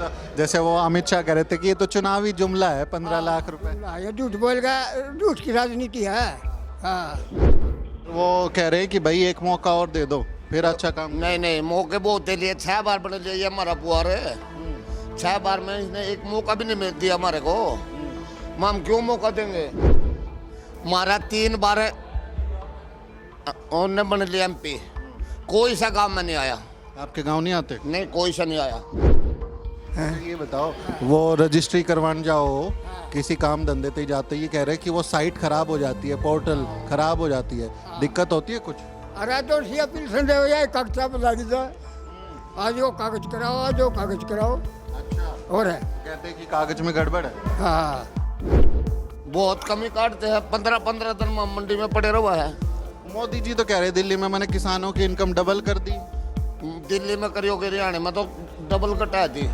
तो जैसे वो अमित शाह कह रहे थे कि ये तो चुनावी जुमला है, 15 लाख रुपए। ये झूठ बोल गया, झूठ की राजनीति है। हाँ, वो कह रहे हैं कि भाई एक मौका और दे दो फिर अच्छा काम। नहीं नहीं, मौके बहुत दे लिए, 6 बार बदल लिए, ये हमारा पुआर है। 6 बार में इसने एक मौका भी नहीं मिल दिया हमारे को। हम क्यों मौका देंगे? हमारा 3 बार उन्होंने बन लिया MP, कोई सा काम में नहीं आया। आपके गांव नहीं आते? नहीं, कोई सा नहीं आया। ये बताओ, वो रजिस्ट्री करवाने जाओ किसी काम धंधे पे जाते, ये कह रहे हैं कि वो साइट खराब हो जाती है, पोर्टल खराब हो जाती है, दिक्कत होती है कुछ? अरे तो सी अपील संदेह हो जाए, कागजा बता दीजिए, आज वो कागज कराओ, आज वो कागज कराओ। अच्छा, और है, कहते हैं कि कागज में गड़बड़ है। हाँ, बहुत कमी काटते हैं, 15-15 दिन मंडी में पड़े रहा है। मोदी जी तो कह रहे दिल्ली में मैंने किसानों की इनकम डबल कर दी। दिल्ली में करियोगे, हरियाणा में तो डबल कटा दी।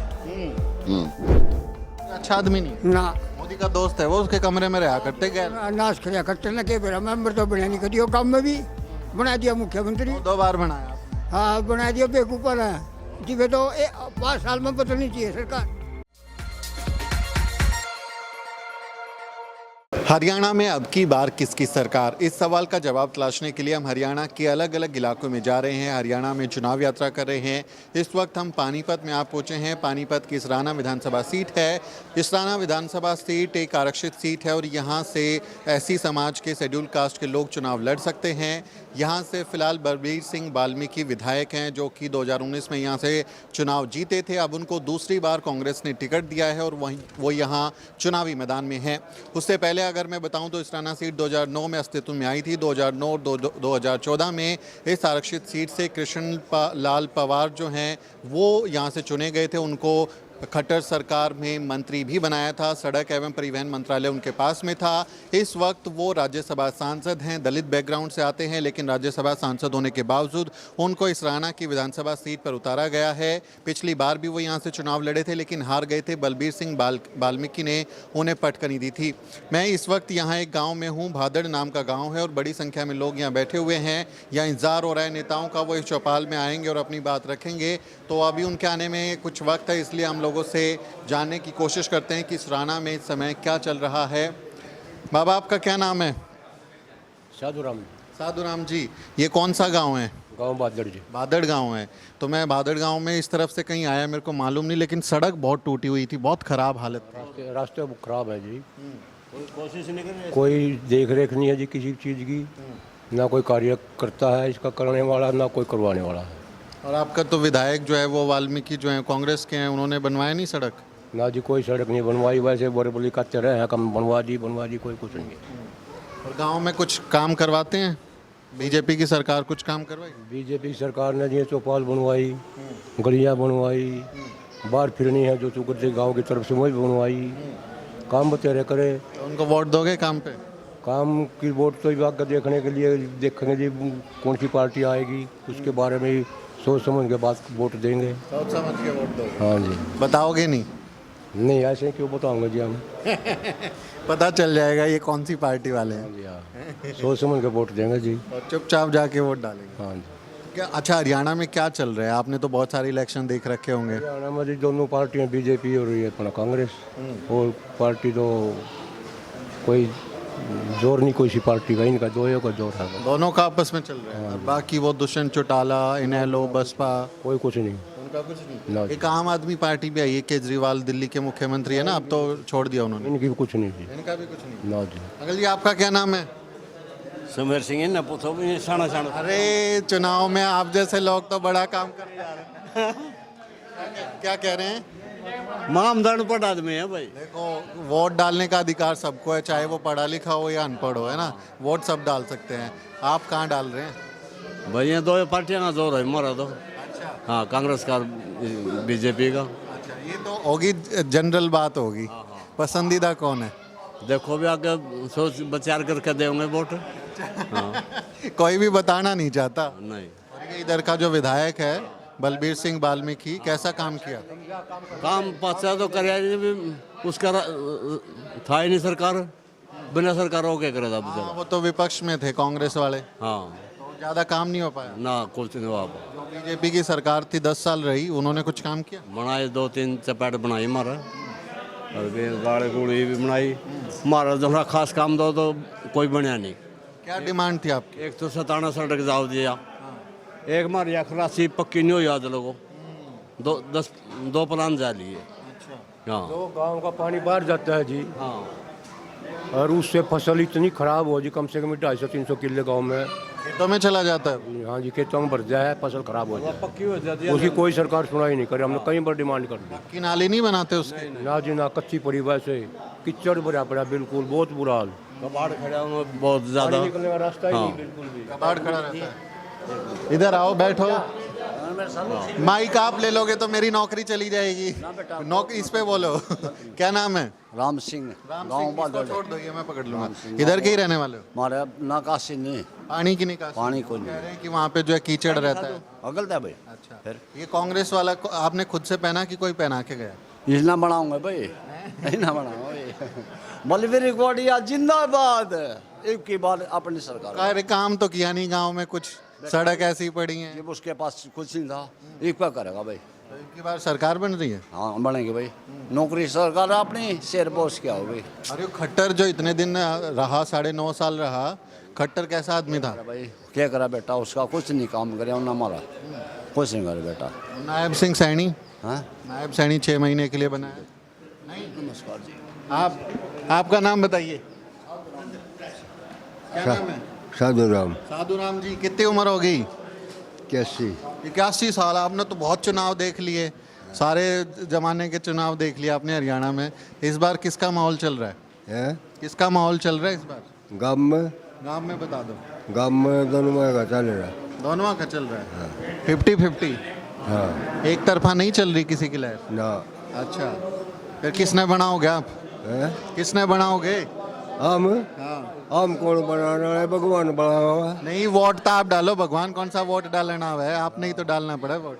अच्छा आदमी नहीं, ना मोदी का दोस्त है वो, उसके कमरे में रहा करते गए। नाश खरिया करते ना के बेरा मेंबर तो बना नहीं करियो, काम में भी बना दिया मुख्यमंत्री। 2 बार बनाया आपने। हाँ, बना दिया, बेवकूफ़ है जी। वे तो 5 साल में बदलनी चाहिए सरकार। हरियाणा में अब की बार किसकी सरकार, इस सवाल का जवाब तलाशने के लिए हम हरियाणा के अलग अलग इलाकों में जा रहे हैं। हरियाणा में चुनाव यात्रा कर रहे हैं। इस वक्त हम पानीपत में आप पहुंचे हैं। पानीपत की इसराना विधानसभा सीट है। इसराना विधानसभा सीट एक आरक्षित सीट है और यहाँ से एससी समाज के शेड्यूल कास्ट के लोग चुनाव लड़ सकते हैं। यहाँ से फिलहाल बलबीर सिंह वाल्मीकि विधायक हैं, जो कि 2019 में यहाँ से चुनाव जीते थे। अब उनको दूसरी बार कांग्रेस ने टिकट दिया है और वो यहाँ चुनावी मैदान में हैं। उससे पहले अगर मैं बताऊं तो इसराना सीट 2009 में अस्तित्व में आई थी। 2009 2014 में इस आरक्षित सीट से कृष्ण लाल पवार जो हैं वो यहाँ से चुने गए थे। उनको खट्टर सरकार में मंत्री भी बनाया था। सड़क एवं परिवहन मंत्रालय उनके पास में था। इस वक्त वो राज्यसभा सांसद हैं, दलित बैकग्राउंड से आते हैं, लेकिन राज्यसभा सांसद होने के बावजूद उनको इसराना की विधानसभा सीट पर उतारा गया है। पिछली बार भी वो यहाँ से चुनाव लड़े थे लेकिन हार गए थे। बलबीर सिंह वाल्मीकि ने उन्हें पटकनी दी थी। मैं इस वक्त यहाँ एक गाँव में हूँ, भादड़ नाम का गाँव है और बड़ी संख्या में लोग यहाँ बैठे हुए हैं। यहाँ इंतजार हो रहा है नेताओं का, वो इस चौपाल में आएंगे और अपनी बात रखेंगे। तो अभी उनके आने में कुछ वक्त है, इसलिए हम लोगों से जानने की कोशिश करते हैं कि इसराना में इस समय क्या चल रहा है। बाबा, आपका क्या नाम है? साधुराम। साधुराम जी, ये कौन सा गांव है? गांव भादड़ जी। भादड़ गांव है। तो मैं भादड़ गांव में इस तरफ से कहीं आया, मेरे को मालूम नहीं, लेकिन सड़क बहुत टूटी हुई थी, बहुत खराब हालत थी। रास्ते बहुत खराब है जी। कोई कोशिश नहीं कर रहे, कोई देख रेख नहीं है जी किसी चीज़ की। ना कोई कार्य करता है इसका करने वाला, ना कोई करवाने वाला है। और आपका तो विधायक जो है वो वाल्मीकि जो है कांग्रेस के हैं, उन्होंने बनवाया नहीं सड़क? ना जी, कोई सड़क नहीं बनवाई। वैसे बोरे बोली करते रहे हैं, कम बनवा दी, कोई कुछ नहीं है। और गाँव में कुछ काम करवाते हैं? बीजेपी की सरकार कुछ काम करवाई? बीजेपी सरकार ने जी चौपाल बनवाई, गलियाँ बनवाई, बाहर फिरनी है जो चुकर गाँव की तरफ से वही बनवाई। काम बतेरे करे। तो उनको वोट दोगे काम पे? काम की वोट तो आगे देखने के लिए देखेंगे जी कौन सी पार्टी आएगी, उसके बारे में सोच समझ के बाद वोट देंगे। सोच समझ के वोट दो? हाँ जी। बताओगे नहीं? नहीं, ऐसे क्यों बताऊंगा जी हम। पता चल जाएगा ये कौन सी पार्टी वाले हैं। जी हाँ, सोच समझ के वोट देंगे जी। और चुपचाप जाके वोट डालेंगे? हाँ जी। क्या अच्छा, हरियाणा में क्या चल रहा है? आपने तो बहुत सारे इलेक्शन देख रखे होंगे। हरियाणा में जी दोनों पार्टियां, बीजेपी और ये अपना कांग्रेस, और पार्टी तो कोई जोर नहीं, कोई सी पार्टी का, इनका दो का जोर है। दोनों का आपस में चल रहा है। और बाकी वो दुष्यंत चौटाला, इनेलो, बसपा, कोई कुछ नहीं, उनका कुछ नहीं। ना। एक आम आदमी पार्टी भी आई है, केजरीवाल दिल्ली के मुख्यमंत्री है ना, अब तो छोड़ दिया उन्होंने। इनकी भी कुछ नहीं जी। इनका भी कुछ नहीं। ना जी। अंकल जी, आपका क्या नाम है? सुमेर सिंह ना पूछो भी साना साना। अरे, चुनाव में आप जैसे लोग तो बड़ा काम कर रहे हैं। क्या कह रहे हैं? मामदान पढ़ आदमी है भाई। देखो, वोट डालने का अधिकार सबको है, चाहे वो पढ़ा लिखा हो या अनपढ़ हो, है ना। वोट सब डाल सकते हैं। आप कहाँ डाल रहे हैं? भाई ये दो पार्टियां का जोर है हमारा तो। हाँ, कांग्रेस का, बीजेपी का। अच्छा, ये तो होगी जनरल बात होगी। पसंदीदा कौन है? देखो भी आगे सोच विचार करके देंगे वोट। हाँ। कोई भी बताना नहीं चाहता। नहीं, और ये इधर का जो विधायक है बलबीर सिंह वाल्मीकि, कैसा काम किया? काम पाचा तो कर उसका था ही नहीं सरकार, बिना सरकार हो क्या करेगा हाँ, वो तो विपक्ष में थे कांग्रेस वाले। हाँ, ज़्यादा काम नहीं हो पाया। ना कुछ नहीं हुआ। जो बीजेपी की सरकार थी 10 साल रही, उन्होंने कुछ काम किया? बनाए 2-3 चपेट बनाई हमारा, और फिर गाड़ी गुड़ी भी बनाई हमारा। जो खास काम दो तो कोई बनया नहीं। क्या डिमांड थी आपकी? एक तो 57 सड़क जाओ दिया, एक हमारी अखरासी पक्की नहीं हुई आज लोगों, 2 प्लान जा लिए। हाँ तो गांव का पानी बाहर जाता है जी, हाँ। और उससे फसल इतनी खराब हो जी, कम से कम 250-300 किले गांव में। खेतों में चला जाता है। हाँ जी, खेतों में भर जाए, फसल खराब हो जाए। पक्की हो जाती है। उसकी कोई सरकार सुनाई नहीं करे। हमने कई बार डिमांड कर दी। कि नाली नहीं बनाते उसके? ना जी ना, कच्ची पड़ी वैसे कीचड़ भरा पड़ा, बिल्कुल बहुत बुरा हाल। कबाड़ खड़ा हुआ बहुत ज्यादा। पानी निकलने का रास्ता ही हाँ। नहीं बिल्कुल भी। कबाड़ खड़ा रहता है। इधर आओ, बैठो। माइक आप ले लोगे तो मेरी नौकरी चली जाएगी। नौकरी इस पे बोलो। क्या नाम है? राम सिंह राम गाँव सिंह, इसको बादल छोड़ दो, ये मैं पकड़ लूंगा। इधर के ही रहने वाले हो? हमारे नाकाशी नहीं पानी की निकासी? पानी को कह नहीं रहे हैं कि वहाँ पे जो है कीचड़ रहता है। अगल था भाई। अच्छा, फिर ये कांग्रेस वाला आपने खुद से पहना कि कोई पहना के गया? इतना बनाऊंगा भाई, इतना बनाऊंगा भाई। बलवीर गोडिया जिंदाबाद। एक की बात अपनी सरकार, अरे काम तो किया नहीं गांव में, कुछ सड़क ऐसी पड़ी है। जब उसके पास कुछ नहीं था, एक क्या करेगा भाई। तो इनकी बार सरकार बन रही है। हाँ बनेंगे भाई, नौकरी सरकार अपनी शेर बोस क्या हो गई। अरे वो खट्टर जो इतने दिन रहा, 9.5 साल रहा, खट्टर कैसा आदमी था? भाई क्या करा बेटा, उसका कुछ नहीं काम करे ना, हमारा कुछ नहीं करे बेटा। नायब सिंह सैनी, हाँ नायब सैनी 6 महीने के लिए बनाया। नमस्कार जी। आपका नाम बताइए। क्या नाम है? साधु राम। साधु राम जी, कितनी उम्र हो गई? 81 साल। आपने तो बहुत चुनाव देख लिए, सारे जमाने के चुनाव देख लिए आपने हरियाणा में। इस बार किसका माहौल चल रहा है? है किसका माहौल चल रहा है इस बार गाँव में? गांव में बता दो। गाँव में दोनों में का चल रहा। दोनों का चल रहा है? 50-50? हाँ एक तरफा नहीं चल रही किसी की लहर? ना। अच्छा, फिर किसने बनाओगे आप? है किसने बनाओगे? आम हाँ, आम कौन बनाना है? भगवान बना हुआ। नहीं, वोट तो आप डालो, भगवान कौन सा वोट डालना है? आपने ही तो डालना पड़ा वोट।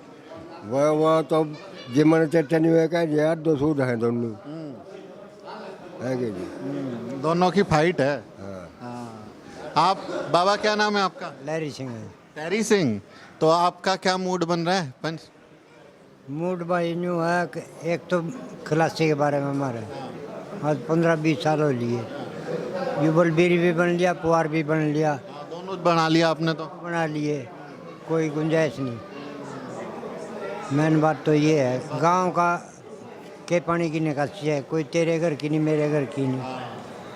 वह तो जिमन चर्चा नहीं हुआ क्या यार, 2 सूद हैं दोनों, है कि जी? दोनों की फाइट है। हाँ। हाँ। आप बाबा, क्या नाम है आपका? लहरी सिंह टैरी सिंह। तो आपका क्या मूड बन रहा है पंच? मूड भाई यूँ है कि एक तो खलासी के बारे में हमारे आज 15-20 साल हो लिए। ये बलबीर भी बन लिया, पुआर भी बन लिया, दोनों बना लिया आपने तो। बना लिए, कोई गुंजाइश नहीं। मेन बात तो ये है, गांव का के पानी की निकासी है, कोई तेरे घर की नहीं, मेरे घर की नहीं,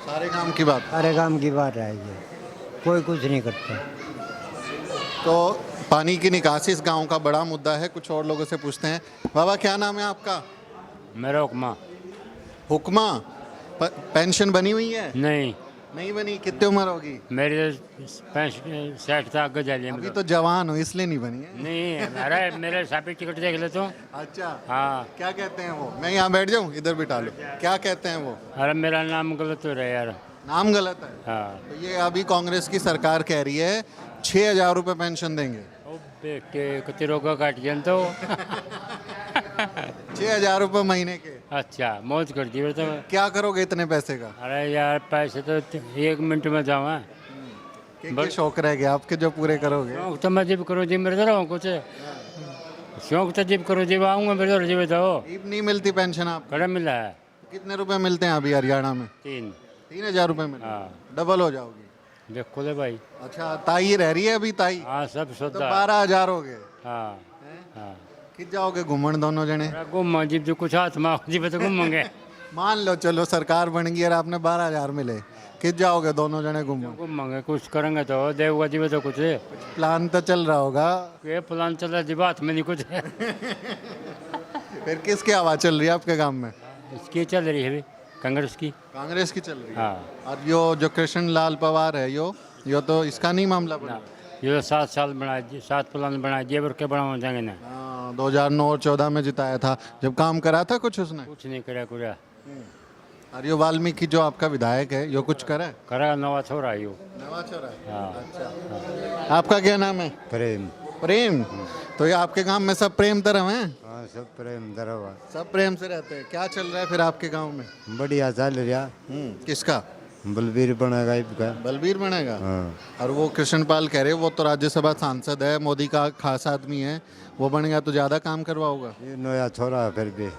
सारे काम की बात। सारे काम की बात है ये, कोई कुछ नहीं करता। तो पानी की निकासी इस गांव का बड़ा मुद्दा है। कुछ और लोगों से पूछते हैं। बाबा, क्या नाम है आपका? मेरा हुक्मा हुक्मा। पेंशन बनी हुई है? नहीं, नहीं बनी। कितनी उम्र होगी? मेरे 60 था आगे जा लिया अभी मेरा। तो जवान हो इसलिए नहीं बनी है। नहीं, अरे मेरे साथ टिकट देख ले तो। अच्छा, हाँ, क्या कहते हैं वो? मैं यहाँ बैठ जाऊँ, इधर बिठा लो। क्या कहते हैं वो? अरे मेरा नाम गलत हो रहा है यार। नाम गलत है? हाँ। तो ये अभी कांग्रेस की सरकार कह रही है 6,000 रुपये पेंशन देंगे। ओ बेटे, कितने रोगा काट गया तो। 6,000 रुपये महीने के। अच्छा, मौज कर दी तो। क्या करोगे इतने पैसे का? अरे यार, पैसे तो 1 मिनट में जाऊँ। क्या शौक रह गया आपके जो पूरे करोगे? शौक तो मैं जिब करो जी, मेरे तो रहो कुछ शौक तो जिब करो जिब आऊँगा मेरे तो जिब तो। ईब नहीं मिलती पेंशन आपको? कड़ा मिला है कितने रुपए मिलते हैं अभी हरियाणा में? 3,000 रुपये मिलते हैं। हाँ, डबल हो जाओगी। देखो ले भाई। अच्छा, ताई रह रही है अभी? ताई हाँ, सब तो सोता है। 12,000 हो गए। हाँ हाँ, कित जाओगे घूमन दोनों जने? घूम जी, जो कुछ हाथ में जी तो घूमेंगे। मान लो चलो सरकार बन गई और आपने 12,000 मिले, कित जाओगे दोनों जने घूमन? घूमेंगे, कुछ करेंगे तो देवगा जी तो कुछ। प्लान तो चल रहा होगा। ये प्लान चल रहा है जी, बात में नहीं कुछ। फिर किसकी आवाज चल रही है आपके गांव में? इसकी चल रही है अभी, कांग्रेस की। कांग्रेस की चल रही है। हाँ, और यो जो कृष्ण लाल पवार है, यो तो इसका नहीं मामला बना? ये 7 साल बना, 7 प्लान बना दिए, के बढ़ाओ जाएंगे ना। 2009 और 14 में जिताया था, जब काम करा था कुछ उसने? कुछ नहीं करा कुरा। और यो वाल्मीकि जो आपका विधायक है, यो कुछ करा है? करा नवा छोरा यो। नवा छोरा है। हाँ, अच्छा, आपका क्या नाम है? प्रेम। प्रेम। तो ये आपके गांव में सब प्रेम तरह हैं? हाँ सब प्रेम दरवा। सब प्रेम से रहते हैं। क्या चल रहा है फिर आपके गांव में? बढ़िया चल रहा। किसका? बलबीर बनेगा इसका। बलबीर बनेगा। हाँ। और वो कृष्णपाल कह रहे, वो तो राज्यसभा सांसद है, मोदी का खास आदमी है, वो बनेगा तो ज्यादा काम करवाओगा। ये नया छोरा है फिर भी,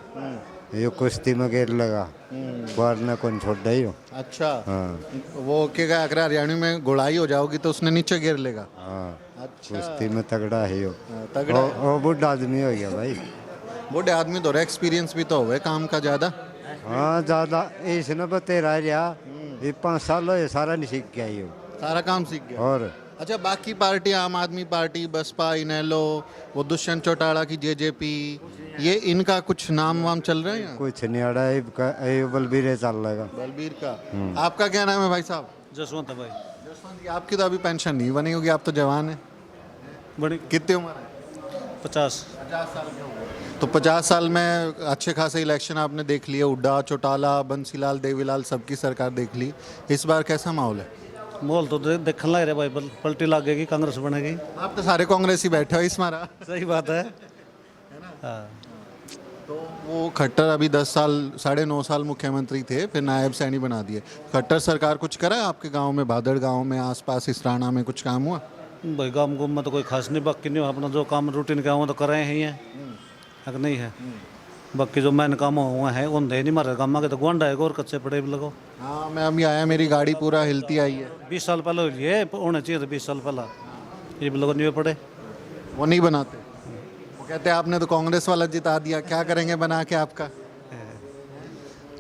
ये कुश्ती में गेर लगा, बाहर ने कौन छोड़ दे हो। अच्छा। हाँ वो क्या अगर हरियाणा में गुड़ाई हो जाओगी तो उसने नीचे गिर लेगा। हाँ, अच्छा। कुश्ती में तगड़ा है यो। तगड़ा है। वो बुढ़ा आदमी हो गया भाई। बूढ़े आदमी तो एक्सपीरियंस भी तो हुए काम का ज्यादा। हाँ ज़्यादा इसने बतेरा रहा, ये 5 साल हो सारा नहीं सीख गया यो। सारा काम सीख गया। और अच्छा, बाकी पार्टी, आम आदमी पार्टी, बसपा, इनेलो, वो दुष्यंत चौटाला की जेजेपी, ये इनका कुछ नाम वाम चल रहे हैं? कुछ नहीं अड़ा, ये बलबीर चल रहेगा। बलबीर का। आपका क्या नाम है भाई साहब? जसवंत भाई। जसवंत जी, आपकी तो अभी पेंशन नहीं बनी होगी, आप तो जवान है। बड़ी कितनी उम्र है? 50। 50 साल के हो गए। तो 50 साल में अच्छे खासे इलेक्शन आपने देख लिए, हुड्डा, चौटाला, बंसीलाल, देवीलाल, सबकी सरकार देख ली। इस बार कैसा माहौल है? माहौल तो देखने लग रहा भाई, पलटी लगेगी, कांग्रेस बनेगी। आप तो सारे कांग्रेस ही बैठे हो इस मारा। सही बात है। हाँ। तो वो खट्टर अभी 10 साल, 9.5 साल मुख्यमंत्री थे, फिर नायब सैनी बना दिए। खट्टर सरकार कुछ करा है आपके गांव में, भादड़ गांव में, आसपास इसराना में कुछ काम हुआ? भाई गाँव गुम में तो कोई खास नहीं, बाकी नहीं अपना जो काम रूटीन का वो तो कर रहे ही हैं, हक नहीं है। बाकी जो मैंने काम हुआ है उन नहीं मारे काम के तो गोंडा है और कच्चे पड़े भी लगो। हाँ, मैं अभी आया, मेरी गाड़ी पूरा हिलती आई है। 20 साल पहले ये होना चाहिए था, 20 साल पहले ये भी लोगों नहीं पड़े। वो नहीं बनाते, वो कहते हैं आपने तो कांग्रेस वाला जिता दिया, क्या करेंगे बना के आपका।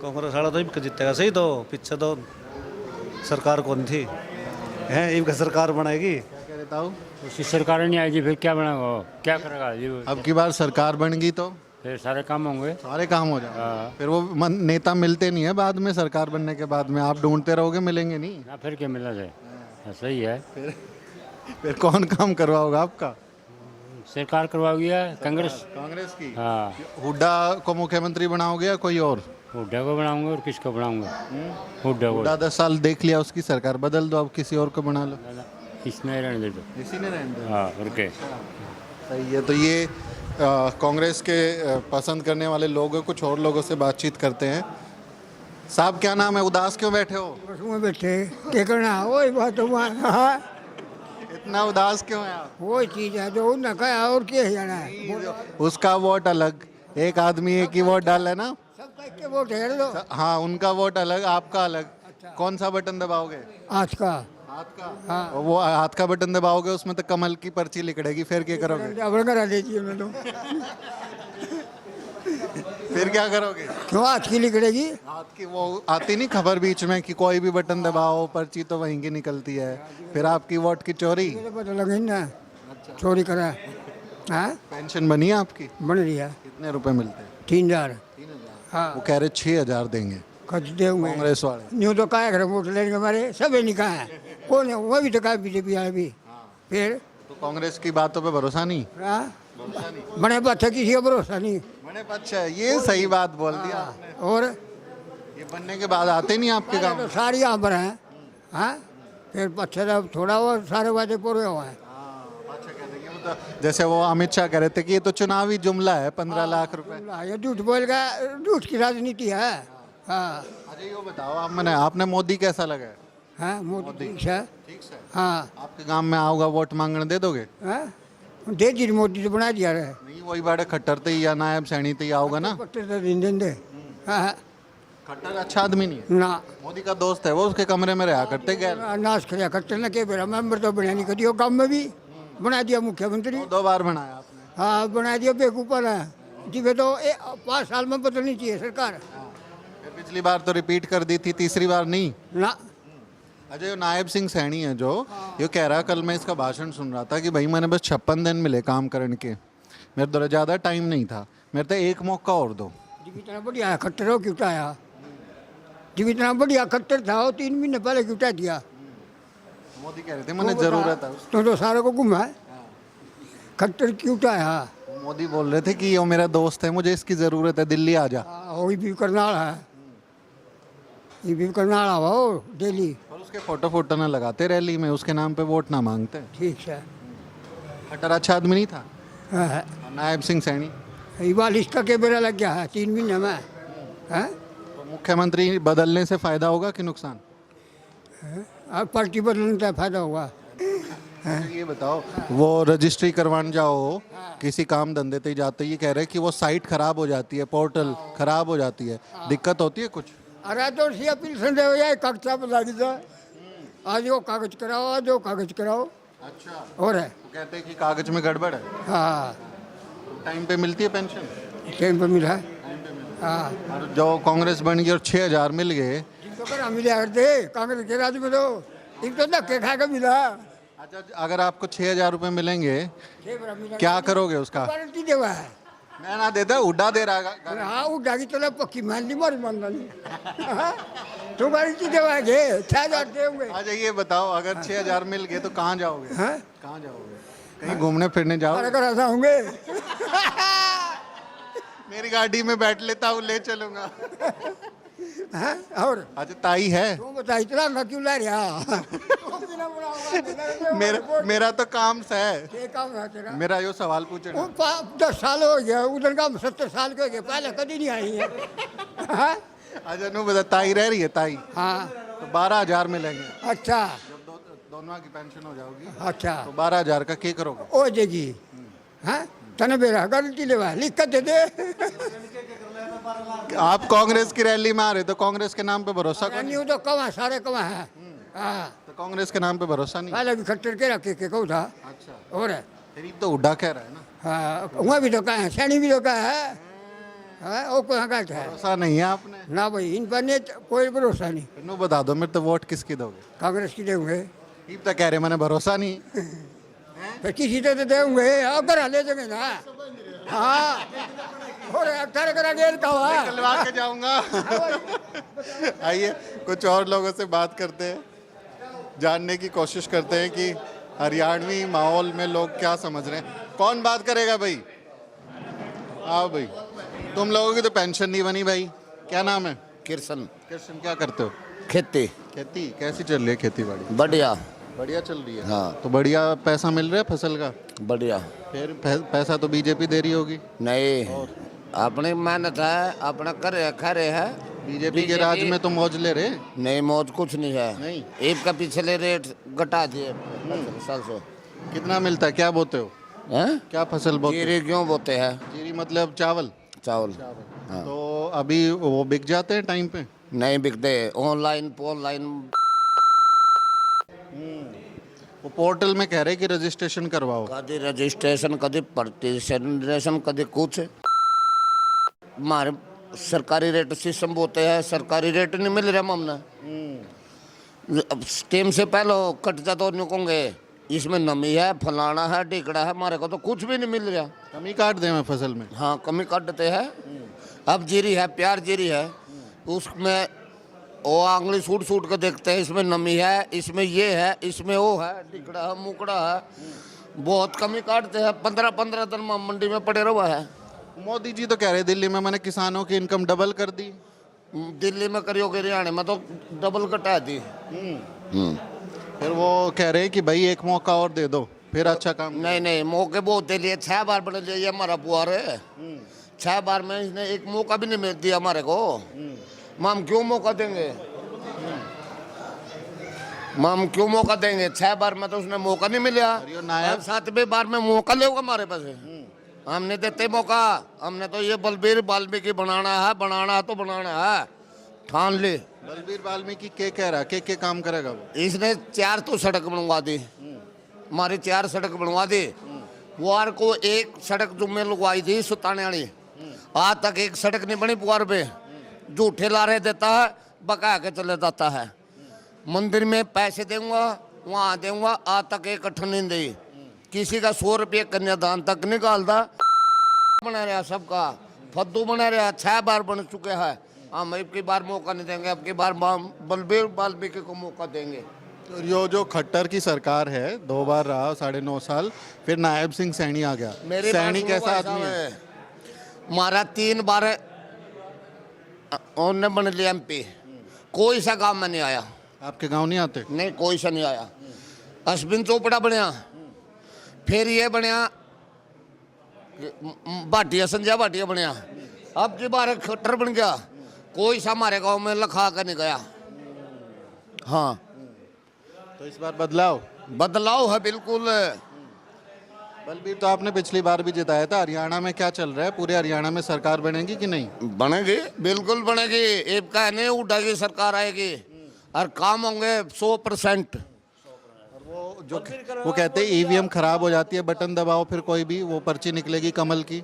कांग्रेस वाला तो इनका जीतेगा, सही तो पीछे तो सरकार कौन थी है, इनका सरकार बनाएगी। क्या कहता हूँ, उसकी सरकार नहीं आएगी फिर क्या बनाएगा वो? क्या करेगा जी वो? अब की बार सरकार बन गई तो फिर सारे काम होंगे। सारे काम हो जाए। हाँ। फिर वो नेता मिलते नहीं है बाद में, सरकार बनने के बाद में आप ढूंढते रहोगे, मिलेंगे नहीं। ना फिर क्या मिला जाए? सही है। फिर कौन काम करवाओगा आपका? सरकार करवाओगी या कांग्रेस? कांग्रेस की। हाँ, हुड्डा को मुख्यमंत्री बनाओगे या कोई और? हुड्डा को बनाऊंगा। और किसको बनाऊंगा? हुड्डा को। हुड्डा 10 साल देख लिया, उसकी सरकार बदल दो, अब किसी और को बना लो। इसमें रहने दे दो। इसी ने रहने दो। हाँ, और क्या? सही है। तो ये कांग्रेस के पसंद करने वाले लोग हैं, कुछ और लोगों से बातचीत करते हैं। साहब क्या नाम है, उदास क्यों बैठे हो? बस में बैठे क्या करना, वही बात हाँ, इतना उदास क्यों है आप? वही चीज़ है जो उन्हें कहा, और क्या जाना है। उसका वोट अलग, एक आदमी एक ही वोट डाल है ना। सबका एक वोट है दो। हाँ, उनका वोट अलग, आपका अलग। कौन सा बटन दबाओगे? आज का हाथ का। हाँ। वो हाथ का बटन दबाओगे, उसमें तो कमल की पर्ची लिखड़ेगी, फिर क्या करोगे? डबल करा दीजिए मैं तो। फिर क्या करोगे? क्यों आज की लिखड़ेगी? हाथ की वो आती नहीं खबर बीच में कि कोई भी बटन दबाओ पर्ची तो वहीं की निकलती है, फिर आपकी वोट की चोरी। मुझे पता लगे ना चोरी करा। हाँ, पेंशन बनी है आपकी? बन रहा। कितने रुपए मिलते हैं? 3000। हाँ, वो कह रहे 6000 देंगे खर्च देंगे कांग्रेस वाले। न्यू तो कहा घर वोट लेने के मारे सब नहीं कहा है, कौन है वो भी तो कहा बीजेपी आए भी। फिर तो कांग्रेस की बातों पे भरोसा नहीं? हाँ, बने बच्चा किसी का भरोसा नहीं। बड़े अच्छा है, ये सही बात बोल दिया आपने। और ये बनने के बाद आते नहीं आपके गाँव तो में? सारी यहाँ पर हैं। हाँ, फिर बच्चा थोड़ा वो सारे वादे पूरे हुए हैं। जैसे वो अमित शाह कह रहे थे कि ये तो चुनावी जुमला है, 15 लाख रुपए। ये झूठ बोल गया, झूठ की राजनीति है। हाँ अजय ये बताओ, आपने मोदी कैसा लगा है? हाँ, मोदी ठीक है। ठीक से। हाँ आपके गांव में आओगा वोट मांगने, दे दोगे? हाँ, दे दी मोदी तो बना दिया रहे। नहीं, वही बड़े खट्टर थे या नायब सैनी थे आओगा ना। पट्टे तो दिन दे। हाँ, खट्टर अच्छा आदमी नहीं है, ना मोदी का दोस्त है, वो उसके कमरे में रहा करते गए। नाश खड़ा करते ना के बेरा मेंबर तो बना नहीं करियो, काम में भी बना दिया मुख्यमंत्री। 2 बार बनाया आपने। हाँ, बना दिया बेकूफर है जी। वे तो 5 साल में बदलनी चाहिए सरकार। फिर पिछली बार तो रिपीट कर दी थी, तीसरी बार नहीं। ना अजय नायब सिंह सैनी है जो, ये कह रहा, कल मैं इसका भाषण सुन रहा था कि भाई मैंने बस 56 दिन मिले काम करने के, मेरे द्वारा ज़्यादा टाइम नहीं था, मेरे तो एक मौका और दो। जब इतना बढ़िया खट्टर हो क्यों उठाया? जब इतना बढ़िया खट्टर था वो 3 महीने पहले क्यों उठा दिया? मोदी कह रहे थे मैंने ज़रूरत है। तो सारे को घुमा खट्टर क्यों उठाया? मोदी बोल रहे थे कि ये मेरा दोस्त है, मुझे इसकी ज़रूरत है, दिल्ली आ जा। वही भी करनाल है, ये भी करनाल आवा हो डेली। और उसके फोटो ना लगाते रैली में, उसके नाम पे वोट ना मांगते। ठीक है। खट्टर अच्छा आदमी नहीं था। हाँ, नायब सिंह सैनी ये बालिश का के बेरा लग गया है 3 महीने में। हाँ, तो मुख्यमंत्री बदलने से फायदा होगा कि नुकसान? अब पार्टी बदलने का फायदा होगा। ये बताओ, वो रजिस्ट्री करवाने जाओ किसी काम धंधे पे जाते, ये कह रहे हैं कि वो साइट खराब हो जाती है, पोर्टल खराब हो जाती है, दिक्कत होती है कुछ? अरे तो सी अपील संदेह हो जाए, कागजा बता दीजिए, आज वो कागज कराओ, आज वो कागज कराओ। अच्छा, और है, तो कहते हैं कि कागज में गड़बड़ है। हाँ टाइम पे मिलती है पेंशन? टाइम पर मिला है। हाँ और जो कांग्रेस बन गई और 6,000 मिल गए। जिनको कर मिला करते कांग्रेस के राज में, तो इनको धक्के खा के मिला। अच्छा, अगर आपको 6,000 रुपये मिलेंगे क्या करोगे उसका? गारंटी देवा है। मैं ना देता, उड़ा दे रहा है। अरे हाँ वो डागी तो पक्की मान ली, मारी मानना नहीं। तो गारंटी देवा है, 6,000 देंगे। अच्छा, ये बताओ, अगर 6,000 मिल गए तो कहाँ जाओगे? हाँ? कहाँ जाओगे? कहीं घूमने फिरने जाओ? अरे कर ऐसा होंगे। मेरी गाड़ी में बैठ लेता हूँ, ले चलूंगा। हाँ? और अच्छा, ताई है? तू बता इतना ना क्यों ला रहा? मेरा तो काम से है। ये काम है तेरा। मेरा यो सवाल पूछे वो 10 साल हो गया, उधर का 70 साल के हो गए, पहले कभी नहीं आई है। हाँ? अच्छा, नो बता, ताई रह रही है ताई? हाँ तो 12,000 मिलेंगे अच्छा जब दोनों की पेंशन हो जाओगी, अच्छा तो 12,000 का क्या करोगे? हो जाएगी। हाँ तने बेरा गारंटी लेवा, लिख कर दे दे। आप कांग्रेस की रैली में आ रहे तो कांग्रेस के नाम पे भरोसा करो। नहीं तो कमा सारे कमा है। हाँ तो कांग्रेस के नाम पे भरोसा नहीं? पहले भी खट्टर के रखे के कहूँ था। अच्छा, और है गरीब तो उड्डा कह रहा है ना। हाँ वहाँ भी तो कहा है, सैनी भी तो कहा है। हाँ वो कहाँ का है भरोसा नहीं है आपने? ना भाई, इन पर ने कोई भरोसा नहीं। नो बता दो, मेरे तो वोट किसकी दोगे? कांग्रेस की देंगे, ये तो कह रहे मैंने भरोसा नहीं। फिर किसी तो देंगे, अगर ले देंगे ना। हाँ और 18 करा गेल का हुआ। निकलवा के जाऊंगा। आइए कुछ और लोगों से बात करते हैं, जानने की कोशिश करते हैं कि हरियाणवी माहौल में लोग क्या समझ रहे हैं। कौन बात करेगा भाई? आओ भाई। तुम लोगों की तो पेंशन नहीं बनी भाई, क्या नाम है? कृष्ण। कृष्ण, क्या करते हो? खेती खेती कैसी चल रही है? खेती बाड़ी बढ़िया। बढ़िया चल रही है? हाँ। तो बढ़िया पैसा मिल रहा है फसल का? बढ़िया। फिर पैसा तो बीजेपी दे रही होगी। नहीं, अपनी मेहनत है, अपना कर रहे खा रहे हैं। बीजेपी के राज में तो मौज ले रहे? नहीं मौज कुछ नहीं है। नहीं। एक का पिछले रेट घटा दिए साल से। कितना मिलता है? क्या बोते हो? हैं? क्या फसल बोते हो? जीरे क्यों बोते हैं? जीरी मतलब चावल? चावल। हाँ। तो अभी वो बिक जाते हैं टाइम पे? नहीं बिकते, ऑनलाइन वो पोर्टल में कह रहे कि रजिस्ट्रेशन करवाओ। कभी रजिस्ट्रेशन, कभी पार्टिसिपेशन, कभी कुछ। हमारे सरकारी रेट सिस्टम बोते हैं, सरकारी रेट नहीं मिल रहा हमने। अब टाइम से पहले कट जा तो निकलेंगे, इसमें नमी है, फलाना है, ढिकड़ा है, हमारे को तो कुछ भी नहीं मिल रहा। कमी काट दें मैं फसल में? हाँ कमी काट देते हैं। अब जीरी है, प्यार जीरी है, उसमें वो आंगली सूट के देखते हैं, इसमें नमी है, इसमें ये है, इसमें वो है, टिकड़ा है, मुकड़ा है, बहुत कमी काटते हैं। 15 दिन में मंडी में पड़े रहा है। मोदी जी तो कह रहे दिल्ली में मैंने किसानों की इनकम डबल कर दी। दिल्ली में करियोगे, हरियाणा में तो डबल कटा दी। फिर वो कह रहे हैं कि भाई एक मौका और दे दो, फिर अच्छा काम। नहीं मौके बहुत दे लिए, 6 बार बदल लिए, ये हमारा पुआर है। 6 बार में इसने एक मौका भी नहीं दिया हमारे को। हम क्यों मौका देंगे? 6 बार में तो उसने मौका नहीं मिला। नायब 7वें बार में मौका लेगा हमारे पास। हमने देते मौका, हमने तो ये बलबीर वाल्मीकि बनाना है तो बनाना है, ठान ले। बलबीर वाल्मीकि के कह रहा के काम करेगा वो? इसने 4 तो सड़क बनवा दी, हमारी 4 सड़क बनवा दी। पुआर को एक सड़क जुम्मे लगवाई थी सुताने वाली, आज तक एक सड़क नहीं बनी पुआर पे। झूठे लारे देता है, बका के चले जाता है। मंदिर में पैसे दूंगा, वहाँ दूंगा, आज तक एक अठन नहीं दी। किसी का 100 रुपये कन्यादान तक निकालता। बना रहा सबका, फद्दू बना रहा, 6 बार बन चुके हैं। हम अब की बार मौका नहीं देंगे, अब की बार बलबीर वाल्मीकि को मौका देंगे। तो यो जो खट्टर की सरकार है, 2 बार रहा, 9.5 साल, फिर नायब सिंह सैनी आ गया। सैनी कैसा आदमी है? हमारा 3 बार उन्होंने बन लिया MP, कोई सा गाँव में नहीं आया। आपके गांव नहीं आते? नहीं कोई सा नहीं आया। अश्विन चोपड़ा बनया, फिर ये बनया भाटिया, संजय भाटिया बनया, अब की बार खट्टर बन गया। कोई सा हमारे गांव में लखा कर नहीं गया। हाँ तो इस बार बदलाव बदलाव है बिल्कुल। बलबीर, तो आपने पिछली बार भी जिताया था। हरियाणा में क्या चल रहा है? पूरे हरियाणा में सरकार बनेगी कि नहीं? बनेगी, बिल्कुल बनेगी। एक का नहीं उठाएगी सरकार आएगी और काम होंगे 100%। वो कहते हैं ईवीएम खराब हो जाती है, बटन दबाओ फिर कोई भी वो पर्ची निकलेगी कमल की।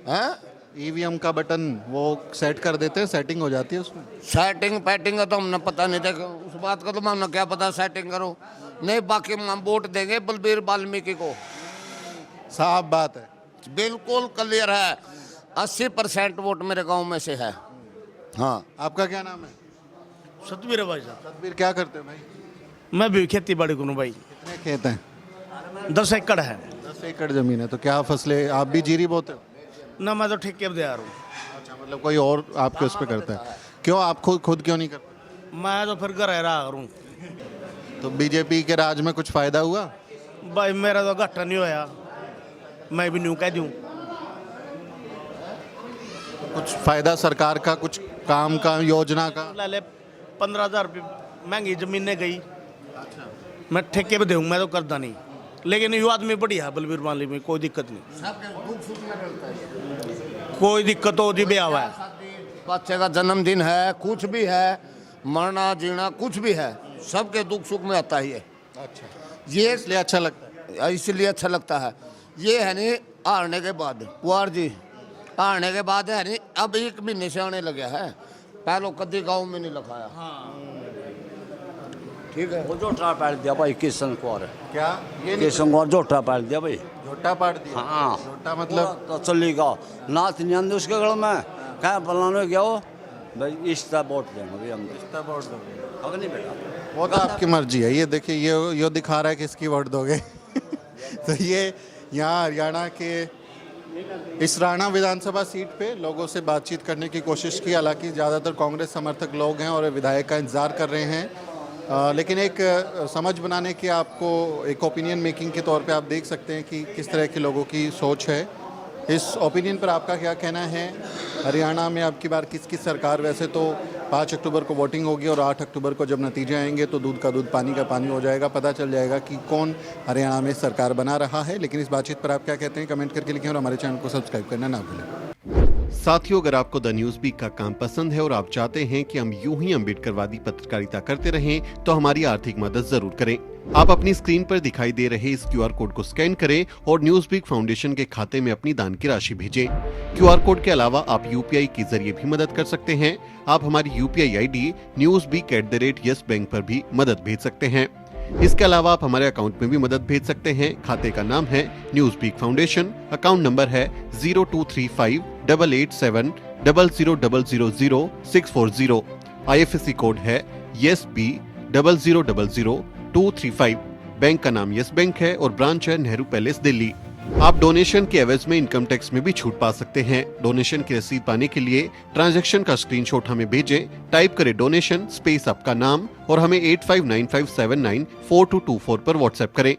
हैं? ईवीएम का बटन वो सेट कर देते हैं, सेटिंग हो जाती है उसमें। सेटिंग पैटिंग का तो हमने पता नहीं था, उस बात का तो हमने क्या पता सेटिंग करो। नहीं, बाकी हम वोट देंगे बलबीर वाल्मीकि को। साफ बात है, बिल्कुल क्लियर है। 80% वोट मेरे गांव में से है। हाँ। आपका क्या नाम है? सतबीर है भाई साहब। सतबीर, क्या करते हो भाई? मैं भी खेती बाड़ी करूँ भाई। कितने खेत हैं? 10 एकड़ है 10 एकड़ जमीन है। तो क्या फसलें आप भी जीरी बोते हो? ना, मैं तो ठेके पे दे रहा हूँ। अच्छा, मतलब कोई और आपके उस पर करता है? क्यों आप खुद क्यों नहीं करते? मैं तो फिर घर रहा करूँ तो बीजेपी के राज में कुछ फायदा हुआ? भाई। मेरा तो घाटा नहीं होया, मैं भी न्यू कह दूँ। कुछ फायदा सरकार का, कुछ काम का, योजना का? ले ले 15,000 रुपये महंगी जमीनें गई। मैं ठेके पे दूँ, मैं तो करता नहीं। लेकिन ये आदमी बढ़िया है बलबीर वाली में, कोई दिक्कत नहीं। कोई दिक्कत हो जी ब्याह है, बच्चे का जन्मदिन है, कुछ भी है, मरना जीना कुछ भी है, सबके दुख सुख में आता ही है। अच्छा, ये इसलिए अच्छा लगता है। इसलिए अच्छा लगता है। ये है नहीं हारने के बाद, कुंवर जी हारने के बाद है नहीं, अब 1 महीने से आने लगे है। पहले कभी गाँव में नहीं लिखाया। ठीक है। वो झोटा पाड़ दिया भाई किशन कुमार। क्या ये किशन कुमार झोटा पाड़ दिया भाई। झोटा पाड़ दिया? हाँ, झोटा मतलब तो चलेगा। नाच नहीं आंदे उसके गल में क्या बनाने गया हो भाई। इस तरह वोट देंगे भाई हम। अगर नहीं बेटा, वो तो आपकी मर्जी है। ये देखिए, ये दिखा रहा है किसकी वोट दोगे। तो ये यहाँ हरियाणा के इस राणा विधानसभा सीट पे लोगों से बातचीत करने की कोशिश की। हालांकि ज़्यादातर कांग्रेस समर्थक लोग हैं और विधायक का इंतज़ार कर रहे हैं। लेकिन एक समझ बनाने की, आपको एक ओपिनियन मेकिंग के तौर पे आप देख सकते हैं कि किस तरह के लोगों की सोच है। इस ओपिनियन पर आपका क्या कहना है? हरियाणा में अब की बार किसकी सरकार? वैसे तो 5 अक्टूबर को वोटिंग होगी और 8 अक्टूबर को जब नतीजे आएंगे तो दूध का दूध पानी का पानी हो जाएगा, पता चल जाएगा कि कौन हरियाणा में सरकार बना रहा है। लेकिन इस बातचीत पर आप क्या कहते हैं? कमेंट करके लिखें और हमारे चैनल को सब्सक्राइब करना ना भूलें। साथियों, अगर आपको द न्यूज़ वीक का काम पसंद है और आप चाहते हैं कि हम यूं ही अम्बेडकरवादी पत्रकारिता करते रहें तो हमारी आर्थिक मदद जरूर करें। आप अपनी स्क्रीन पर दिखाई दे रहे इस QR कोड को स्कैन करें और न्यूज़ वीक फाउंडेशन के खाते में अपनी दान की राशि भेजें। QR कोड के अलावा आप UPI के जरिए भी मदद कर सकते हैं। आप हमारी UPI ID newsweek@yes bank पर भी मदद भेज सकते हैं। इसके अलावा आप हमारे अकाउंट में भी मदद भेज सकते हैं। खाते का नाम है News Week Foundation, account number है 02358800000640। IFSC कोड है YesB000235। बैंक का नाम यस बैंक है और ब्रांच है नेहरू पैलेस, दिल्ली। आप डोनेशन के एवज में इनकम टैक्स में भी छूट पा सकते हैं। डोनेशन की रसीद पाने के लिए ट्रांजैक्शन का स्क्रीनशॉट हमें भेजें। टाइप करें डोनेशन स्पेस आपका नाम और हमें 8595794224 पर व्हाट्सएप करें।